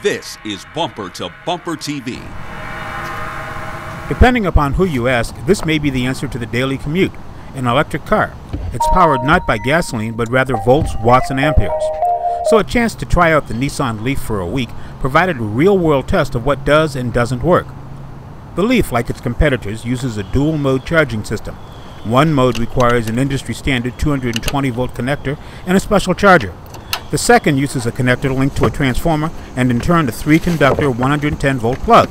This is Bumper to Bumper TV. Depending upon who you ask, this may be the answer to the daily commute, an electric car. It's powered not by gasoline, but rather volts, watts, and amperes. So a chance to try out the Nissan Leaf for a week provided a real-world test of what does and doesn't work. The Leaf, like its competitors, uses a dual-mode charging system. One mode requires an industry-standard 220-volt connector and a special charger. The second uses a connector linked to a transformer and in turn a 3-conductor 110-volt plug.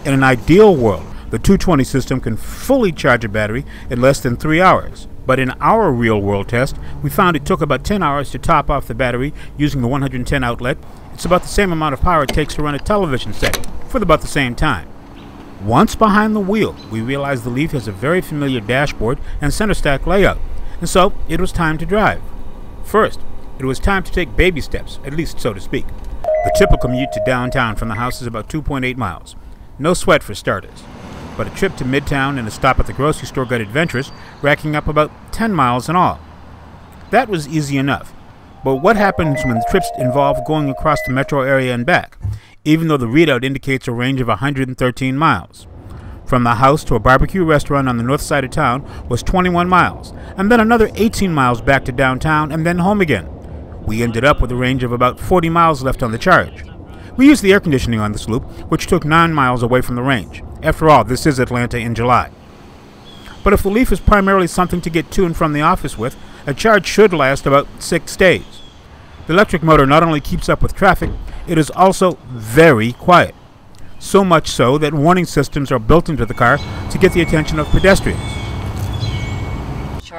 In an ideal world, the 220 system can fully charge a battery in less than 3 hours. But in our real-world test, we found it took about 10 hours to top off the battery using the 110 outlet. It's about the same amount of power it takes to run a television set for about the same time. Once behind the wheel, we realized the Leaf has a very familiar dashboard and center stack layout, and so it was time to drive. First, it was time to take baby steps, at least so to speak. The typical commute to downtown from the house is about 2.8 miles. No sweat for starters. But a trip to Midtown and a stop at the grocery store got adventurous, racking up about 10 miles in all. That was easy enough. But what happens when the trips involve going across the metro area and back, even though the readout indicates a range of 113 miles? From the house to a barbecue restaurant on the north side of town was 21 miles, and then another 18 miles back to downtown and then home again. We ended up with a range of about 40 miles left on the charge. We used the air conditioning on this loop, which took 9 miles away from the range. After all, this is Atlanta in July. But if the Leaf is primarily something to get to and from the office with, a charge should last about 6 days. The electric motor not only keeps up with traffic, it is also very quiet. So much so that warning systems are built into the car to get the attention of pedestrians.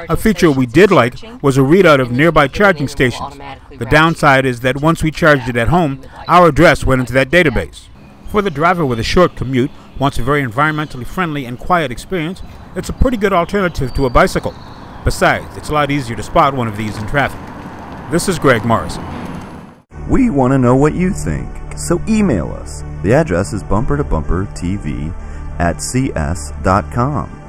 A feature we did like was a readout of nearby charging stations. The downside is that once we charged it at home, our address went into that database. For the driver with a short commute, wants a very environmentally friendly and quiet experience, it's a pretty good alternative to a bicycle. Besides, it's a lot easier to spot one of these in traffic. This is Greg Morrison. We want to know what you think, so email us. The address is bumpertobumpertv@cs.com.